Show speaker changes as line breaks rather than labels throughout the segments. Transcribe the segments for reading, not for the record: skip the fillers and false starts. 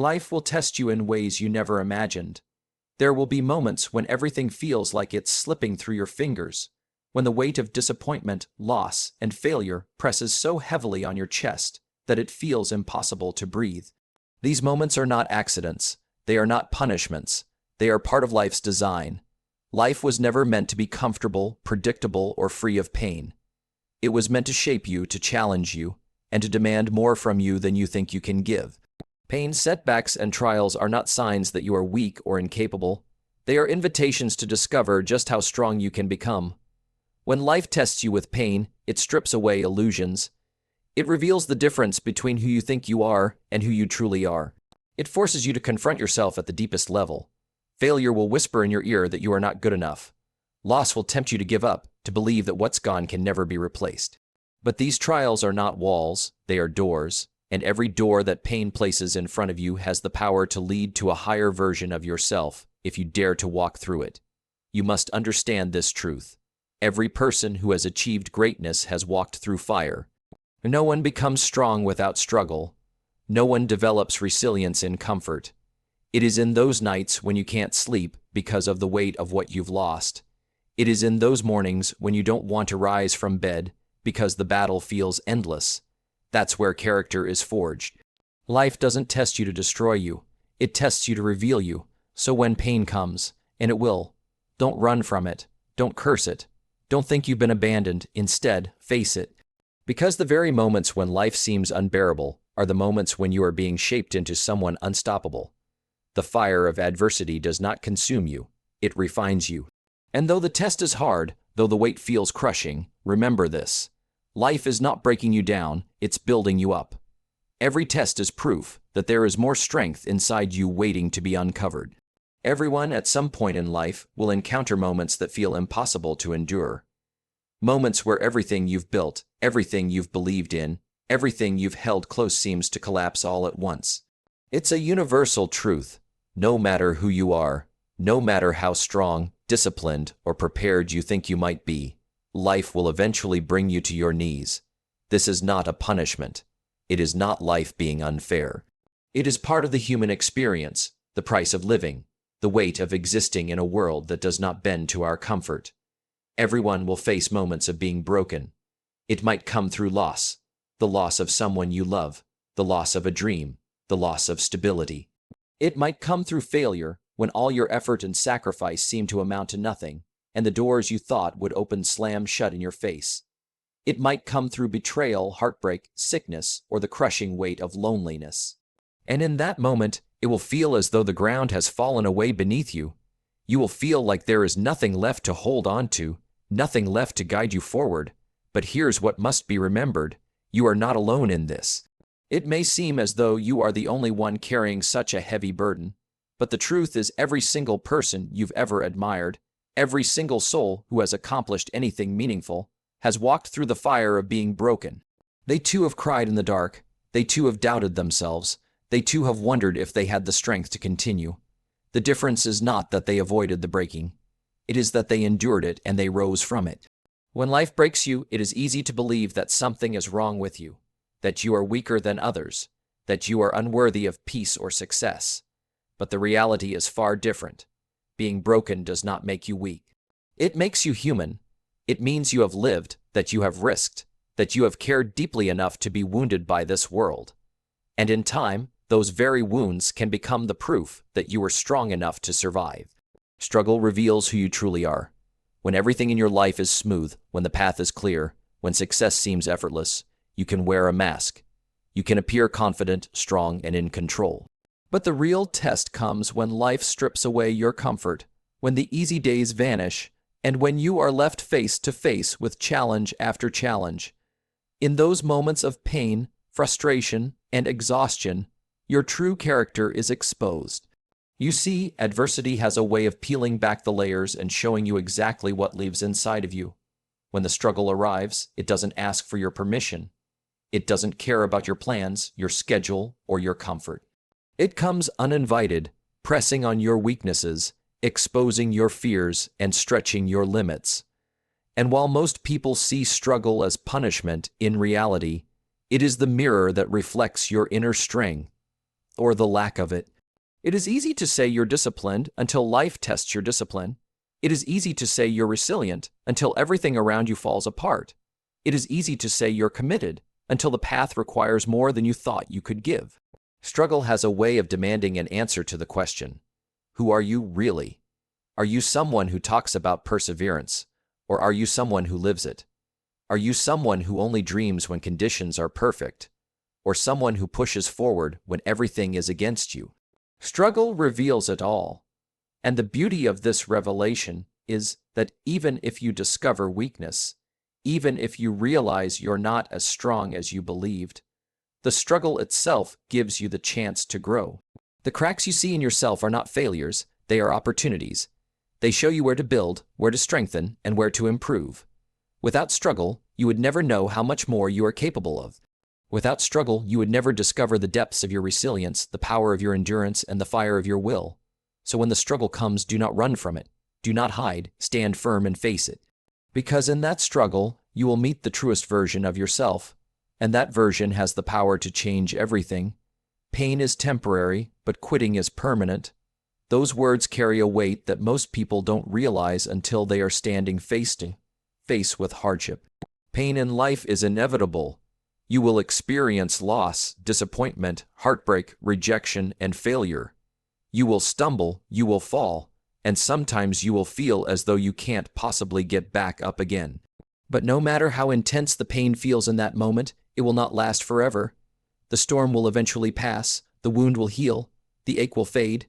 Life will test you in ways you never imagined. There will be moments when everything feels like it's slipping through your fingers, when the weight of disappointment, loss, and failure presses so heavily on your chest that it feels impossible to breathe. These moments are not accidents. They are not punishments. They are part of life's design. Life was never meant to be comfortable, predictable, or free of pain. It was meant to shape you, to challenge you, and to demand more from you than you think you can give. Pain, setbacks, and trials are not signs that you are weak or incapable. They are invitations to discover just how strong you can become. When life tests you with pain, it strips away illusions. It reveals the difference between who you think you are and who you truly are. It forces you to confront yourself at the deepest level. Failure will whisper in your ear that you are not good enough. Loss will tempt you to give up, to believe that what's gone can never be replaced. But these trials are not walls, they are doors, and every door that pain places in front of you has the power to lead to a higher version of yourself if you dare to walk through it. You must understand this truth. Every person who has achieved greatness has walked through fire. No one becomes strong without struggle. No one develops resilience in comfort. It is in those nights when you can't sleep because of the weight of what you've lost. It is in those mornings when you don't want to rise from bed because the battle feels endless. That's where character is forged. Life doesn't test you to destroy you. It tests you to reveal you. So when pain comes, and it will, don't run from it. Don't curse it. Don't think you've been abandoned. Instead, face it. Because the very moments when life seems unbearable are the moments when you are being shaped into someone unstoppable. The fire of adversity does not consume you. It refines you. And though the test is hard, though the weight feels crushing, remember this. Life is not breaking you down, it's building you up. Every test is proof that there is more strength inside you waiting to be uncovered. Everyone at some point in life will encounter moments that feel impossible to endure. Moments where everything you've built, everything you've believed in, everything you've held close seems to collapse all at once. It's a universal truth. No matter who you are, no matter how strong, disciplined, or prepared you think you might be, life will eventually bring you to your knees. This is not a punishment. It is not life being unfair. It is part of the human experience, the price of living, the weight of existing in a world that does not bend to our comfort. Everyone will face moments of being broken. It might come through loss, the loss of someone you love, the loss of a dream, the loss of stability. It might come through failure, when all your effort and sacrifice seem to amount to nothing, and the doors you thought would open slam shut in your face. It might come through betrayal, heartbreak, sickness, or the crushing weight of loneliness. And in that moment, it will feel as though the ground has fallen away beneath you. You will feel like there is nothing left to hold on to, nothing left to guide you forward. But here's what must be remembered. You are not alone in this. It may seem as though you are the only one carrying such a heavy burden, but the truth is every single person you've ever admired, every single soul who has accomplished anything meaningful, has walked through the fire of being broken. They too have cried in the dark. They too have doubted themselves. They too have wondered if they had the strength to continue. The difference is not that they avoided the breaking. It is that they endured it and they rose from it. When life breaks you, it is easy to believe that something is wrong with you, that you are weaker than others, that you are unworthy of peace or success. But the reality is far different. Being broken does not make you weak. It makes you human. It means you have lived, that you have risked, that you have cared deeply enough to be wounded by this world. And in time, those very wounds can become the proof that you were strong enough to survive. Struggle reveals who you truly are. When everything in your life is smooth, when the path is clear, when success seems effortless, you can wear a mask. You can appear confident, strong, and in control. But the real test comes when life strips away your comfort, when the easy days vanish, and when you are left face to face with challenge after challenge. In those moments of pain, frustration, and exhaustion, your true character is exposed. You see, adversity has a way of peeling back the layers and showing you exactly what lives inside of you. When the struggle arrives, it doesn't ask for your permission. It doesn't care about your plans, your schedule, or your comfort. It comes uninvited, pressing on your weaknesses, exposing your fears, and stretching your limits. And while most people see struggle as punishment, in reality, it is the mirror that reflects your inner strength. or the lack of it. It is easy to say you're disciplined until life tests your discipline. It is easy to say you're resilient until everything around you falls apart. It is easy to say you're committed until the path requires more than you thought you could give. Struggle has a way of demanding an answer to the question, who are you really? Are you someone who talks about perseverance, or are you someone who lives it? Are you someone who only dreams when conditions are perfect, or someone who pushes forward when everything is against you? Struggle reveals it all. And the beauty of this revelation is that even if you discover weakness, even if you realize you're not as strong as you believed, the struggle itself gives you the chance to grow. The cracks you see in yourself are not failures, they are opportunities. They show you where to build, where to strengthen, and where to improve. Without struggle, you would never know how much more you are capable of. Without struggle, you would never discover the depths of your resilience, the power of your endurance, and the fire of your will. So when the struggle comes, do not run from it. Do not hide, stand firm and face it. Because in that struggle, you will meet the truest version of yourself, and that version has the power to change everything. Pain is temporary, but quitting is permanent. Those words carry a weight that most people don't realize until they are standing face to face with hardship. Pain in life is inevitable. You will experience loss, disappointment, heartbreak, rejection, and failure. You will stumble, you will fall, and sometimes you will feel as though you can't possibly get back up again. But no matter how intense the pain feels in that moment, it will not last forever. The storm will eventually pass, the wound will heal, the ache will fade.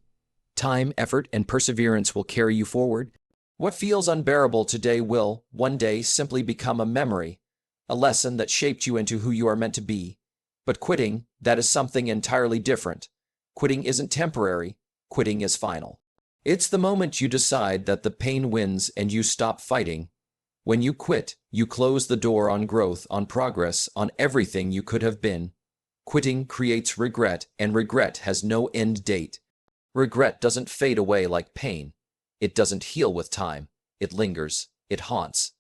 Time, effort, and perseverance will carry you forward. What feels unbearable today will, one day, simply become a memory, a lesson that shaped you into who you are meant to be. But quitting, that is something entirely different. Quitting isn't temporary, quitting is final. It's the moment you decide that the pain wins and you stop fighting. When you quit, you close the door on growth, on progress, on everything you could have been. Quitting creates regret, and regret has no end date. Regret doesn't fade away like pain. It doesn't heal with time. It lingers. It haunts.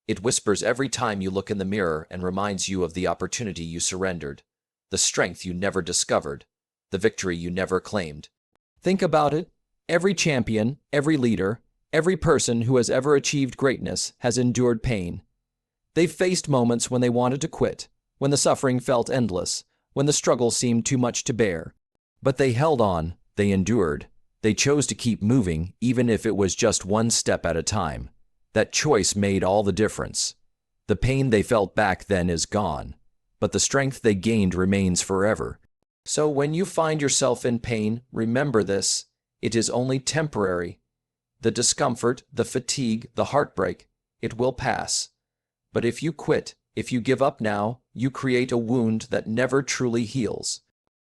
It whispers every time you look in the mirror and reminds you of the opportunity you surrendered, the strength you never discovered, the victory you never claimed. Think about it. Every champion, every leader, every person who has ever achieved greatness has endured pain. They've faced moments when they wanted to quit, when the suffering felt endless, when the struggle seemed too much to bear. But they held on, they endured. They chose to keep moving, even if it was just one step at a time. That choice made all the difference. The pain they felt back then is gone, but the strength they gained remains forever. So when you find yourself in pain, remember this: it is only temporary. The discomfort, the fatigue, the heartbreak, it will pass. But if you quit, if you give up now, you create a wound that never truly heals.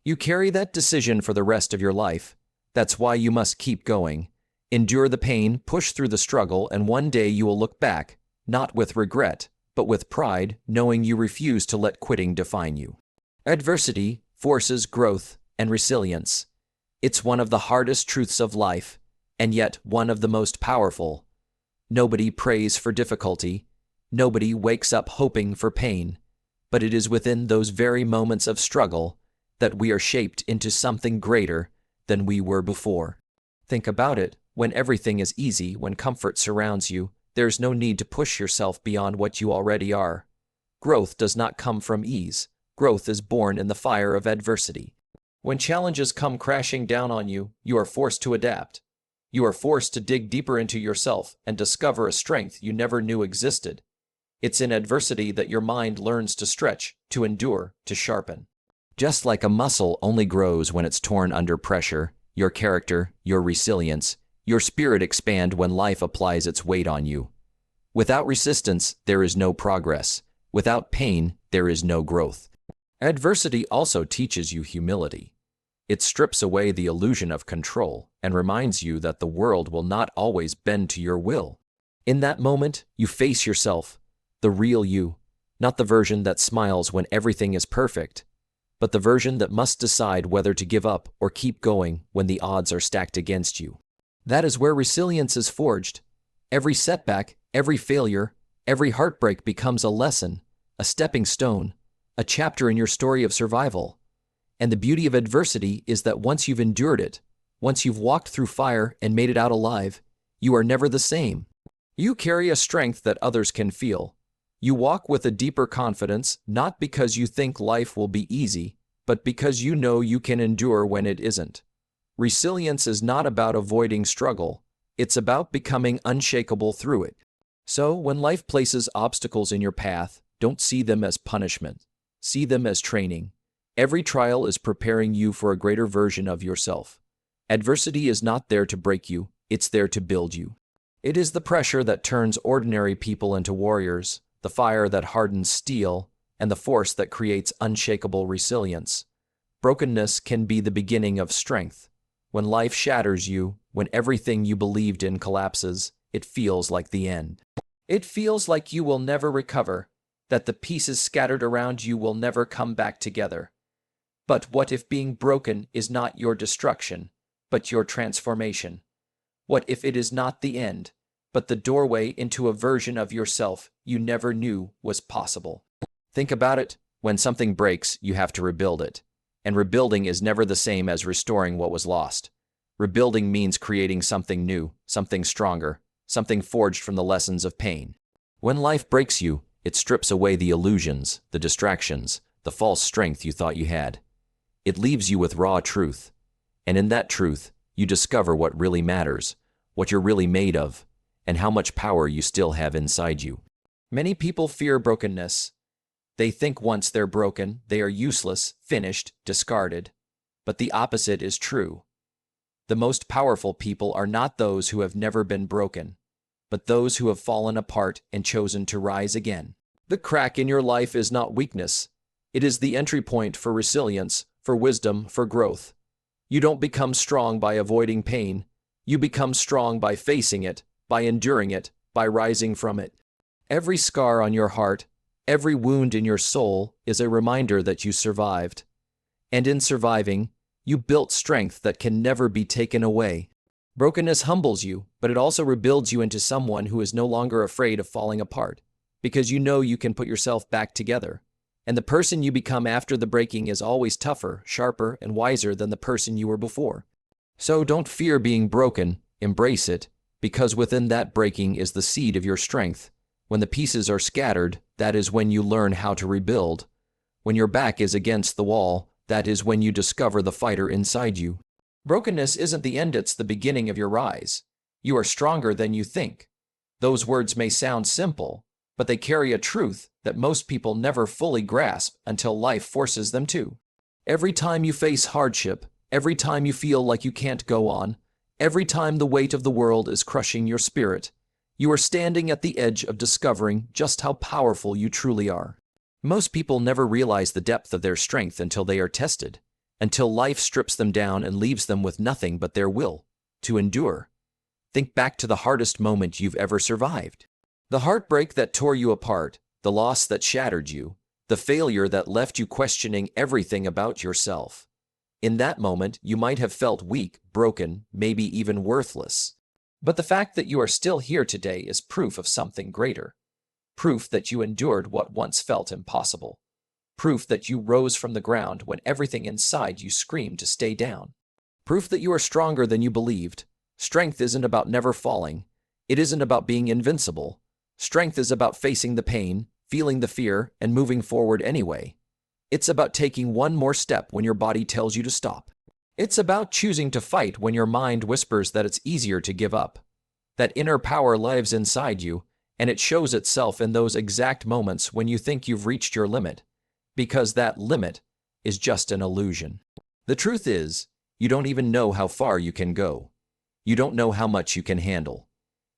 You carry that decision for the rest of your life. That's why you must keep going. Endure the pain, push through the struggle, and one day you will look back, not with regret, but with pride, knowing you refuse to let quitting define you. Adversity forces growth and resilience. It's one of the hardest truths of life, and yet one of the most powerful. Nobody prays for difficulty. Nobody wakes up hoping for pain. But it is within those very moments of struggle that we are shaped into something greater than we were before. Think about it. When everything is easy, when comfort surrounds you, there's no need to push yourself beyond what you already are. Growth does not come from ease. Growth is born in the fire of adversity. When challenges come crashing down on you, you are forced to adapt. You are forced to dig deeper into yourself and discover a strength you never knew existed. It's in adversity that your mind learns to stretch, to endure, to sharpen. Just like a muscle only grows when it's torn under pressure, your character, your resilience, your spirit expand when life applies its weight on you. Without resistance, there is no progress. Without pain, there is no growth. Adversity also teaches you humility. It strips away the illusion of control and reminds you that the world will not always bend to your will. In that moment, you face yourself, the real you, not the version that smiles when everything is perfect, but the version that must decide whether to give up or keep going when the odds are stacked against you. That is where resilience is forged. Every setback, every failure, every heartbreak becomes a lesson, a stepping stone, a chapter in your story of survival. And the beauty of adversity is that once you've endured it, once you've walked through fire and made it out alive, you are never the same. You carry a strength that others can feel. You walk with a deeper confidence, not because you think life will be easy, but because you know you can endure when it isn't. Resilience is not about avoiding struggle. It's about becoming unshakable through it. So, when life places obstacles in your path, don't see them as punishment. See them as training. Every trial is preparing you for a greater version of yourself. Adversity is not there to break you, it's there to build you. It is the pressure that turns ordinary people into warriors, the fire that hardens steel, and the force that creates unshakable resilience. Brokenness can be the beginning of strength. When life shatters you, when everything you believed in collapses, it feels like the end. It feels like you will never recover, that the pieces scattered around you will never come back together. But what if being broken is not your destruction, but your transformation? What if it is not the end, but the doorway into a version of yourself you never knew was possible? Think about it. When something breaks, you have to rebuild it. And rebuilding is never the same as restoring what was lost. Rebuilding means creating something new, something stronger, something forged from the lessons of pain. When life breaks you, it strips away the illusions, the distractions, the false strength you thought you had. It leaves you with raw truth. And in that truth, you discover what really matters, what you're really made of, and how much power you still have inside you. Many people fear brokenness. They think once they're broken, they are useless, finished, discarded. But the opposite is true. The most powerful people are not those who have never been broken, but those who have fallen apart and chosen to rise again. The crack in your life is not weakness. It is the entry point for resilience, for wisdom, for growth. You don't become strong by avoiding pain. You become strong by facing it, by enduring it, by rising from it. Every scar on your heart, every wound in your soul is a reminder that you survived. And in surviving, you built strength that can never be taken away. Brokenness humbles you, but it also rebuilds you into someone who is no longer afraid of falling apart, because you know you can put yourself back together. And the person you become after the breaking is always tougher, sharper, and wiser than the person you were before. So don't fear being broken, embrace it, because within that breaking is the seed of your strength. When the pieces are scattered, that is when you learn how to rebuild. When your back is against the wall, that is when you discover the fighter inside you. Brokenness isn't the end, it's the beginning of your rise. You are stronger than you think. Those words may sound simple, but they carry a truth that most people never fully grasp until life forces them to. Every time you face hardship, every time you feel like you can't go on, every time the weight of the world is crushing your spirit, you are standing at the edge of discovering just how powerful you truly are. Most people never realize the depth of their strength until they are tested, until life strips them down and leaves them with nothing but their will to endure. Think back to the hardest moment you've ever survived. The heartbreak that tore you apart, the loss that shattered you, the failure that left you questioning everything about yourself. In that moment, you might have felt weak, broken, maybe even worthless. But the fact that you are still here today is proof of something greater. Proof that you endured what once felt impossible. Proof that you rose from the ground when everything inside you screamed to stay down. Proof that you are stronger than you believed. Strength isn't about never falling. It isn't about being invincible. Strength is about facing the pain, feeling the fear, and moving forward anyway. It's about taking one more step when your body tells you to stop. It's about choosing to fight when your mind whispers that it's easier to give up. That inner power lives inside you, and it shows itself in those exact moments when you think you've reached your limit, because that limit is just an illusion. The truth is, you don't even know how far you can go. You don't know how much you can handle.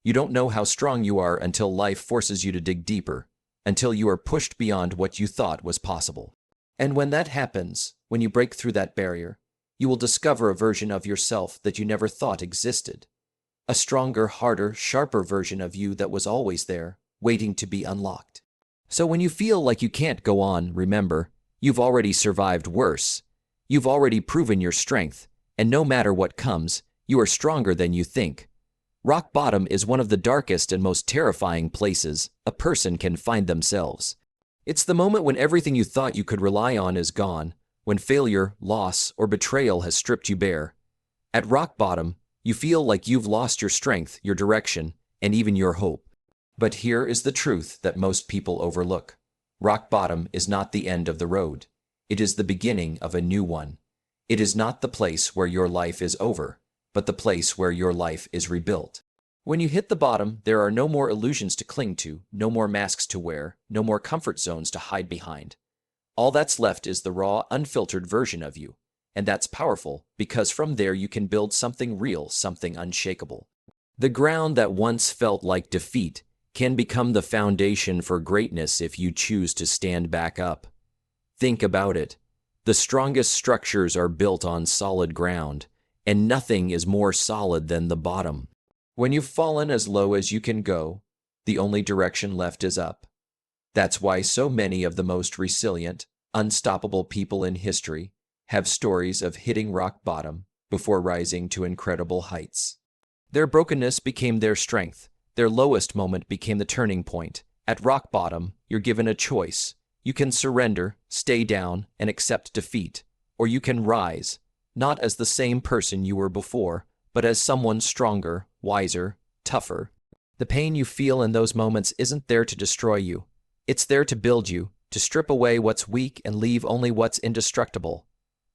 You don't know how strong you are until life forces you to dig deeper, until you are pushed beyond what you thought was possible. And when that happens, when you break through that barrier, you will discover a version of yourself that you never thought existed. A stronger, harder, sharper version of you that was always there, waiting to be unlocked. So when you feel like you can't go on, remember, you've already survived worse. You've already proven your strength, and no matter what comes, you are stronger than you think. Rock bottom is one of the darkest and most terrifying places a person can find themselves. It's the moment when everything you thought you could rely on is gone, when failure, loss, or betrayal has stripped you bare. At rock bottom, you feel like you've lost your strength, your direction, and even your hope. But here is the truth that most people overlook. Rock bottom is not the end of the road. It is the beginning of a new one. It is not the place where your life is over, but the place where your life is rebuilt. When you hit the bottom, there are no more illusions to cling to, no more masks to wear, no more comfort zones to hide behind. All that's left is the raw, unfiltered version of you. And that's powerful, because from there you can build something real, something unshakable. The ground that once felt like defeat can become the foundation for greatness if you choose to stand back up. Think about it. The strongest structures are built on solid ground, and nothing is more solid than the bottom. When you've fallen as low as you can go, the only direction left is up. That's why so many of the most resilient, unstoppable people in history have stories of hitting rock bottom before rising to incredible heights. Their brokenness became their strength. Their lowest moment became the turning point. At rock bottom, you're given a choice. You can surrender, stay down, and accept defeat. Or you can rise, not as the same person you were before, but as someone stronger, wiser, tougher. The pain you feel in those moments isn't there to destroy you. It's there to build you, to strip away what's weak and leave only what's indestructible.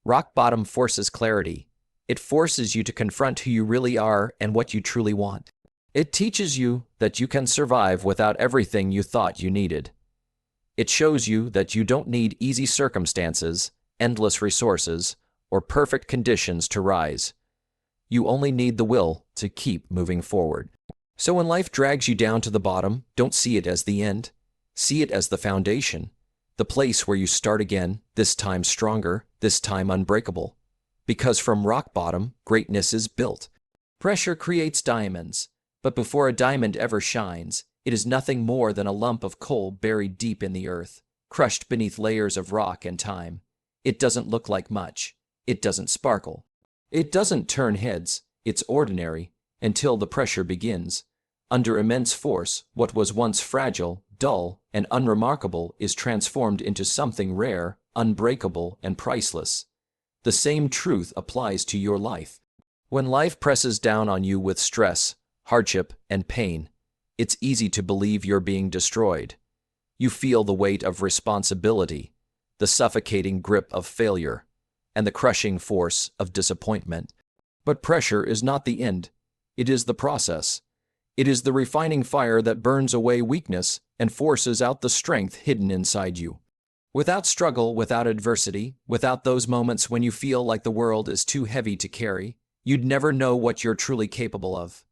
Rock bottom forces clarity. It forces you to confront who you really are and what you truly want. It teaches you that you can survive without everything you thought you needed. It shows you that you don't need easy circumstances, endless resources, or perfect conditions to rise. You only need the will to keep moving forward. So when life drags you down to the bottom, don't see it as the end. See it as the foundation, the place where you start again, this time stronger, this time unbreakable. Because from rock bottom, greatness is built. Pressure creates diamonds, but before a diamond ever shines, it is nothing more than a lump of coal buried deep in the earth, crushed beneath layers of rock and time. It doesn't look like much. It doesn't sparkle. It doesn't turn heads. It's ordinary, until the pressure begins. Under immense force, what was once fragile, dull, and unremarkable is transformed into something rare, unbreakable, and priceless. The same truth applies to your life. When life presses down on you with stress, hardship, and pain, it's easy to believe you're being destroyed. You feel the weight of responsibility, the suffocating grip of failure, and the crushing force of disappointment. But pressure is not the end. It is the process. It is the refining fire that burns away weakness and forces out the strength hidden inside you. Without struggle, without adversity, without those moments when you feel like the world is too heavy to carry, you'd never know what you're truly capable of.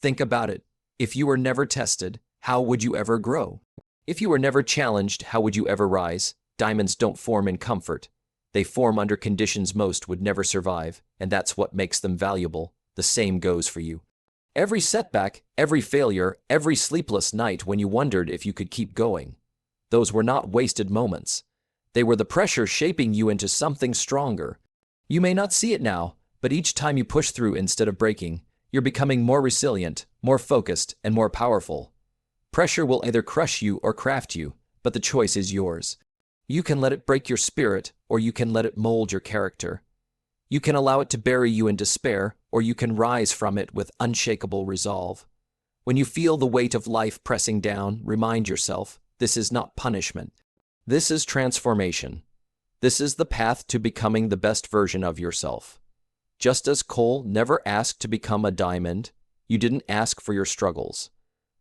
Think about it. If you were never tested, how would you ever grow? If you were never challenged, how would you ever rise? Diamonds don't form in comfort. They form under conditions most would never survive, and that's what makes them valuable. The same goes for you. Every setback, every failure, every sleepless night when you wondered if you could keep going, those were not wasted moments. They were the pressure shaping you into something stronger. You may not see it now, but each time you push through instead of breaking, you're becoming more resilient, more focused, and more powerful. Pressure will either crush you or craft you, but the choice is yours. You can let it break your spirit, or you can let it mold your character. You can allow it to bury you in despair, or you can rise from it with unshakable resolve. When you feel the weight of life pressing down, remind yourself, this is not punishment. This is transformation. This is the path to becoming the best version of yourself. Just as coal never asked to become a diamond, you didn't ask for your struggles.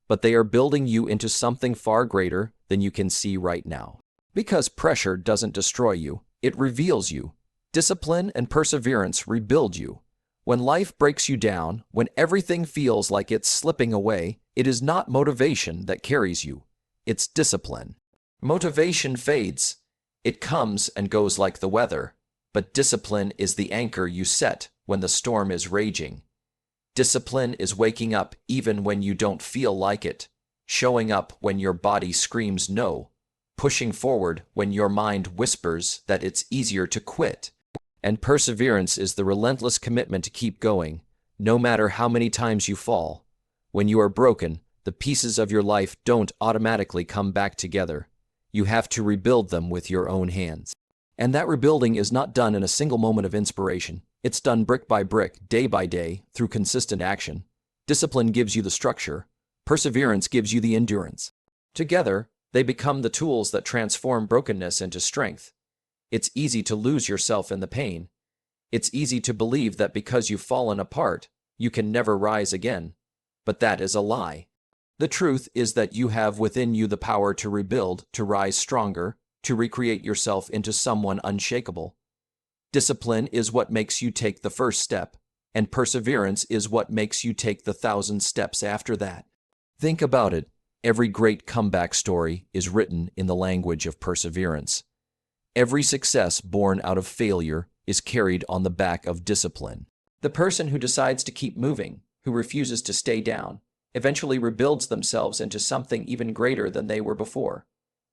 But they are building you into something far greater than you can see right now. Because pressure doesn't destroy you, it reveals you. Discipline and perseverance rebuild you. When life breaks you down, when everything feels like it's slipping away, it is not motivation that carries you. It's discipline. Motivation fades. It comes and goes like the weather. But discipline is the anchor you set when the storm is raging. Discipline is waking up even when you don't feel like it, showing up when your body screams no, pushing forward when your mind whispers that it's easier to quit. And perseverance is the relentless commitment to keep going, no matter how many times you fall. When you are broken, the pieces of your life don't automatically come back together. You have to rebuild them with your own hands. And that rebuilding is not done in a single moment of inspiration. It's done brick by brick, day by day, through consistent action. Discipline gives you the structure. Perseverance gives you the endurance. Together, they become the tools that transform brokenness into strength. It's easy to lose yourself in the pain. It's easy to believe that because you've fallen apart, you can never rise again. But that is a lie. The truth is that you have within you the power to rebuild, to rise stronger, to recreate yourself into someone unshakable. Discipline is what makes you take the first step, and perseverance is what makes you take the 1,000 steps after that. Think about it. Every great comeback story is written in the language of perseverance. Every success born out of failure is carried on the back of discipline. The person who decides to keep moving, who refuses to stay down, eventually rebuilds themselves into something even greater than they were before.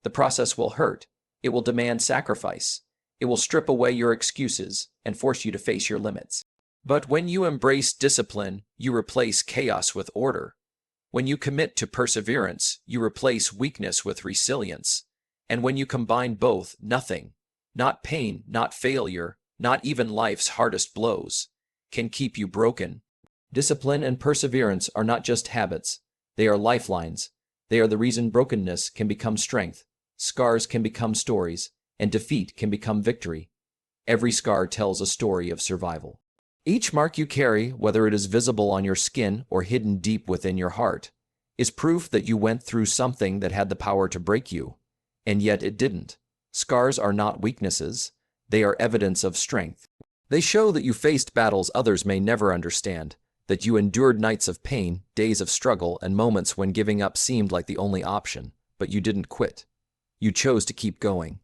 The process will hurt. It will demand sacrifice. It will strip away your excuses and force you to face your limits. But when you embrace discipline, you replace chaos with order. When you commit to perseverance, you replace weakness with resilience. And when you combine both, nothing, not pain, not failure, not even life's hardest blows, can keep you broken. Discipline and perseverance are not just habits. They are lifelines. They are the reason brokenness can become strength, scars can become stories, and defeat can become victory. Every scar tells a story of survival. Each mark you carry, whether it is visible on your skin or hidden deep within your heart, is proof that you went through something that had the power to break you, and yet it didn't. Scars are not weaknesses. They are evidence of strength. They show that you faced battles others may never understand, that you endured nights of pain, days of struggle, and moments when giving up seemed like the only option, but you didn't quit. You chose to keep going.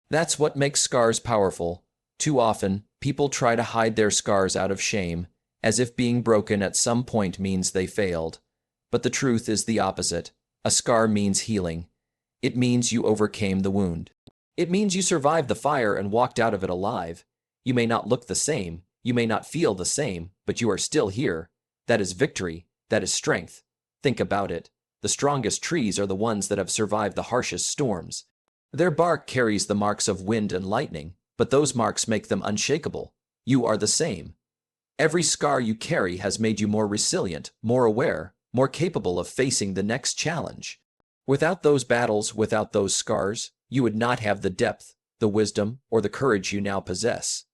That's what makes scars powerful. Too often, people try to hide their scars out of shame, as if being broken at some point means they failed. But the truth is the opposite. A scar means healing. It means you overcame the wound. It means you survived the fire and walked out of it alive. You may not look the same, you may not feel the same, but you are still here. That is victory. That is strength. Think about it. The strongest trees are the ones that have survived the harshest storms. Their bark carries the marks of wind and lightning, but those marks make them unshakable. You are the same. Every scar you carry has made you more resilient, more aware, more capable of facing the next challenge. Without those battles, without those scars, you would not have the depth, the wisdom, or the courage you now possess.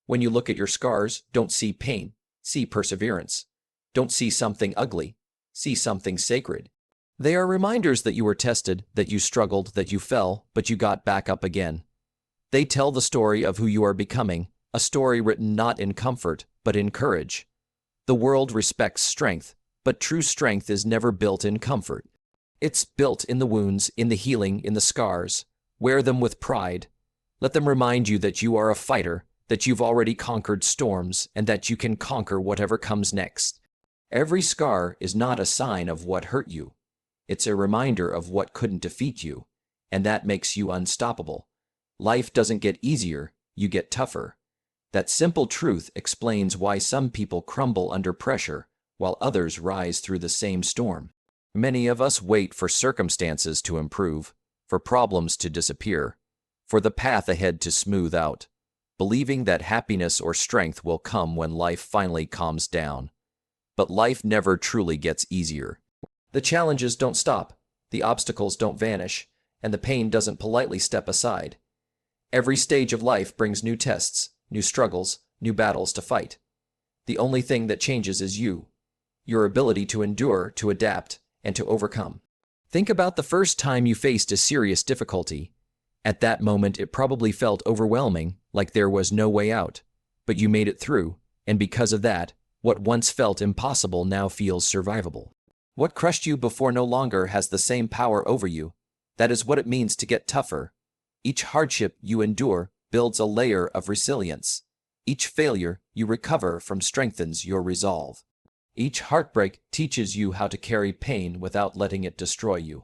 When you look at your scars, don't see pain, see perseverance. Don't see something ugly, see something sacred. They are reminders that you were tested, that you struggled, that you fell, but you got back up again. They tell the story of who you are becoming, a story written not in comfort, but in courage. The world respects strength, but true strength is never built in comfort. It's built in the wounds, in the healing, in the scars. Wear them with pride. Let them remind you that you are a fighter, that you've already conquered storms, and that you can conquer whatever comes next. Every scar is not a sign of what hurt you. It's a reminder of what couldn't defeat you, and that makes you unstoppable. Life doesn't get easier, you get tougher. That simple truth explains why some people crumble under pressure, while others rise through the same storm. Many of us wait for circumstances to improve, for problems to disappear, for the path ahead to smooth out, believing that happiness or strength will come when life finally calms down. But life never truly gets easier. The challenges don't stop, the obstacles don't vanish, and the pain doesn't politely step aside. Every stage of life brings new tests, new struggles, new battles to fight. The only thing that changes is you, your ability to endure, to adapt, and to overcome. Think about the first time you faced a serious difficulty. At that moment, it probably felt overwhelming, like there was no way out. But you made it through, and because of that, what once felt impossible now feels survivable. What crushed you before no longer has the same power over you. That is what it means to get tougher. Each hardship you endure builds a layer of resilience. Each failure you recover from strengthens your resolve. Each heartbreak teaches you how to carry pain without letting it destroy you.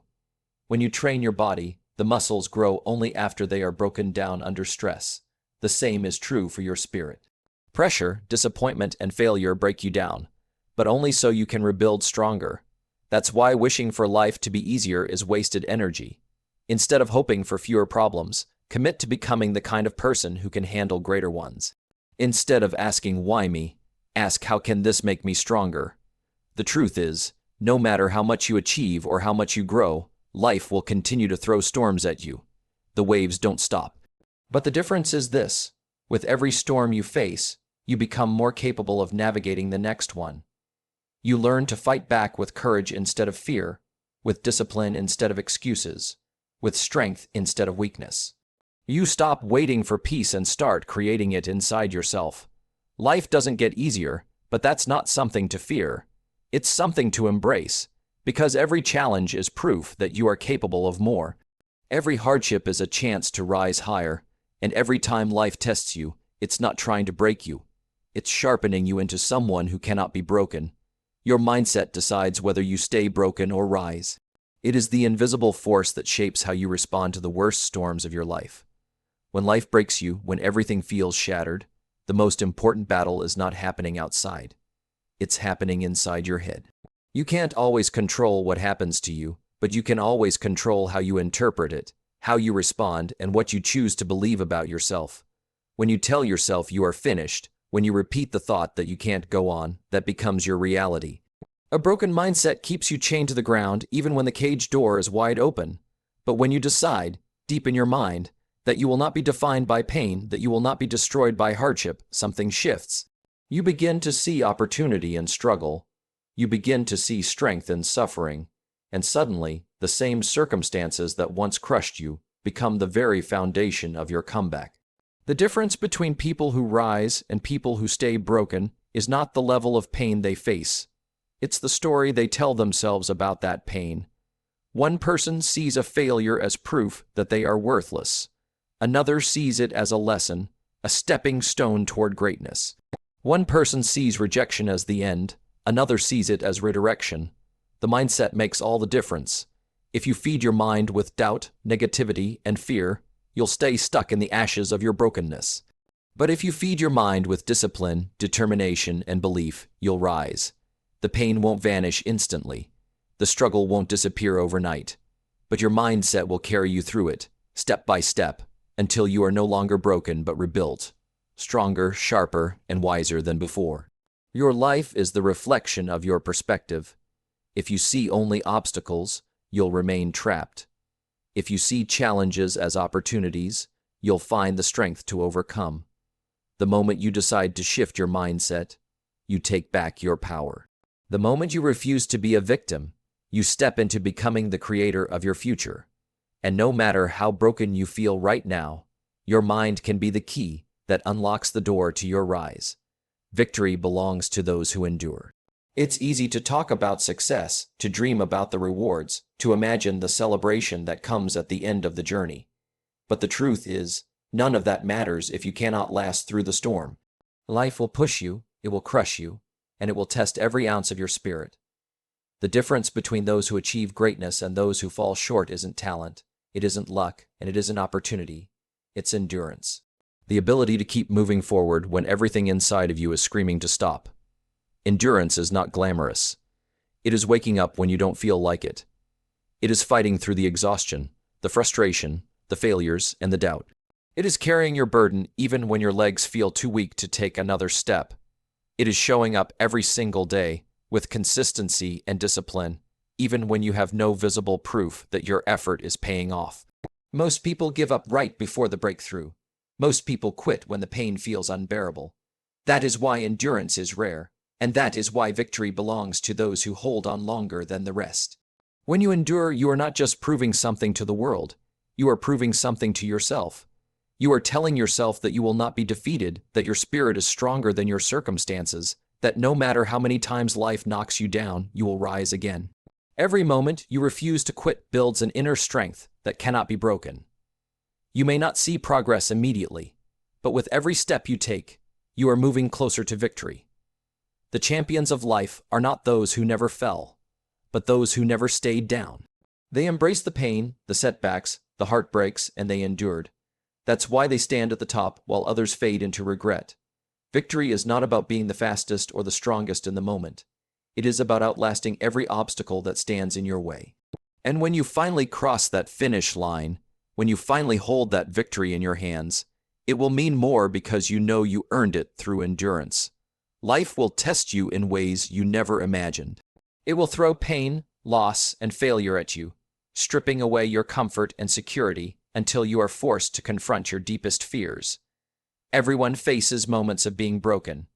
When you train your body, the muscles grow only after they are broken down under stress. The same is true for your spirit. Pressure, disappointment, and failure break you down, but only so you can rebuild stronger. That's why wishing for life to be easier is wasted energy. Instead of hoping for fewer problems, Commit to becoming the kind of person who can handle greater ones. Instead of asking, "Why me?" ask, "How can this make me stronger?" The truth is, no matter how much you achieve or how much you grow, life will continue to throw storms at you. The waves don't stop. But the difference is this: with every storm you face, you become more capable of navigating the next one. You learn to fight back with courage instead of fear, with discipline instead of excuses, with strength instead of weakness. You stop waiting for peace and start creating it inside yourself. Life doesn't get easier, but that's not something to fear. It's something to embrace, because every challenge is proof that you are capable of more. Every hardship is a chance to rise higher, and every time life tests you, it's not trying to break you. It's sharpening you into someone who cannot be broken. Your mindset decides whether you stay broken or rise. It is the invisible force that shapes how you respond to the worst storms of your life. When life breaks you, when everything feels shattered, the most important battle is not happening outside. It's happening inside your head. You can't always control what happens to you, but you can always control how you interpret it, how you respond, and what you choose to believe about yourself. When you tell yourself you are finished, when you repeat the thought that you can't go on, that becomes your reality. A broken mindset keeps you chained to the ground even when the cage door is wide open. But when you decide, deep in your mind, that you will not be defined by pain, that you will not be destroyed by hardship, something shifts. You begin to see opportunity in struggle. You begin to see strength in suffering. And suddenly, the same circumstances that once crushed you become the very foundation of your comeback. The difference between people who rise and people who stay broken is not the level of pain they face. It's the story they tell themselves about that pain. One person sees a failure as proof that they are worthless. Another sees it as a lesson, a stepping stone toward greatness. One person sees rejection as the end, another sees it as redirection. The mindset makes all the difference. If you feed your mind with doubt, negativity, and fear, you'll stay stuck in the ashes of your brokenness. But if you feed your mind with discipline, determination, and belief, you'll rise. The pain won't vanish instantly. The struggle won't disappear overnight. But your mindset will carry you through it, step by step, until you are no longer broken but rebuilt, stronger, sharper, and wiser than before. Your life is the reflection of your perspective. If you see only obstacles, you'll remain trapped. If you see challenges as opportunities, you'll find the strength to overcome. The moment you decide to shift your mindset, you take back your power. The moment you refuse to be a victim, you step into becoming the creator of your future. And no matter how broken you feel right now, your mind can be the key that unlocks the door to your rise. Victory belongs to those who endure. It's easy to talk about success, to dream about the rewards, to imagine the celebration that comes at the end of the journey. But the truth is, none of that matters if you cannot last through the storm. Life will push you, it will crush you, and it will test every ounce of your spirit. The difference between those who achieve greatness and those who fall short isn't talent, it isn't luck, and it isn't opportunity. It's endurance. The ability to keep moving forward when everything inside of you is screaming to stop. Endurance is not glamorous. It is waking up when you don't feel like it. It is fighting through the exhaustion, the frustration, the failures, and the doubt. It is carrying your burden even when your legs feel too weak to take another step. It is showing up every single day with consistency and discipline, even when you have no visible proof that your effort is paying off. Most people give up right before the breakthrough. Most people quit when the pain feels unbearable. That is why endurance is rare, and that is why victory belongs to those who hold on longer than the rest. When you endure, you are not just proving something to the world, you are proving something to yourself. You are telling yourself that you will not be defeated, that your spirit is stronger than your circumstances, that no matter how many times life knocks you down, you will rise again. Every moment you refuse to quit builds an inner strength that cannot be broken. You may not see progress immediately, but with every step you take, you are moving closer to victory. The champions of life are not those who never fell, but those who never stayed down. They embraced the pain, the setbacks, the heartbreaks, and they endured. That's why they stand at the top while others fade into regret. Victory is not about being the fastest or the strongest in the moment. It is about outlasting every obstacle that stands in your way. And when you finally cross that finish line, When you finally hold that victory in your hands, it will mean more because you know you earned it through endurance. Life will test you in ways you never imagined. It will throw pain, loss, and failure at you, stripping away your comfort and security until you are forced to confront your deepest fears. Everyone faces moments of being broken,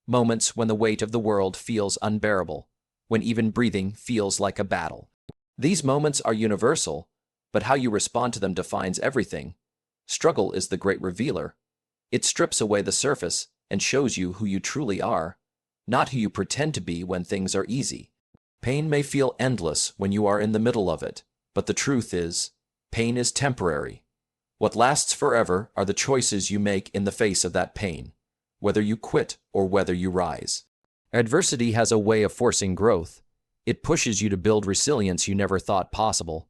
moments when the weight of the world feels unbearable, when even breathing feels like a battle. These moments are universal, but how you respond to them defines everything. Struggle is the great revealer. It strips away the surface and shows you who you truly are, not who you pretend to be when things are easy. Pain may feel endless when you are in the middle of it, but the truth is, pain is temporary. What lasts forever are the choices you make in the face of that pain, whether you quit or whether you rise. Adversity has a way of forcing growth. It pushes you to build resilience you never thought possible.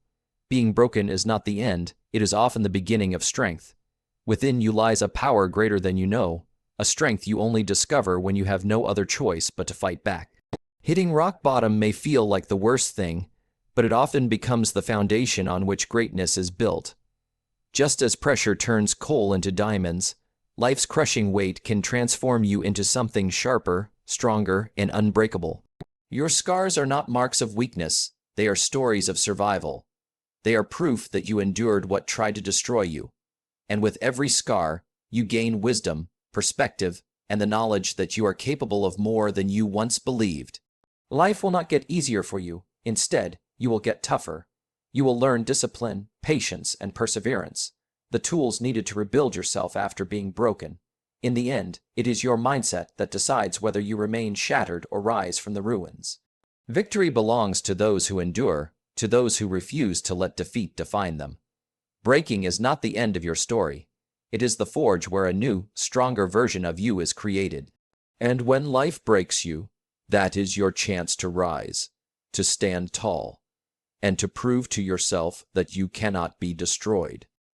Being broken is not the end, it is often the beginning of strength. Within you lies a power greater than you know, a strength you only discover when you have no other choice but to fight back. Hitting rock bottom may feel like the worst thing, but it often becomes the foundation on which greatness is built. Just as pressure turns coal into diamonds, life's crushing weight can transform you into something sharper, stronger, and unbreakable. Your scars are not marks of weakness, they are stories of survival. They are proof that you endured what tried to destroy you. And with every scar, you gain wisdom, perspective, and the knowledge that you are capable of more than you once believed. Life will not get easier for you. Instead, you will get tougher. You will learn discipline, patience, and perseverance, the tools needed to rebuild yourself after being broken. In the end, it is your mindset that decides whether you remain shattered or rise from the ruins. Victory belongs to those who endure, to those who refuse to let defeat define them. Breaking is not the end of your story. It is the forge where a new, stronger version of you is created. And when life breaks you, that is your chance to rise, to stand tall, and to prove to yourself that you cannot be destroyed.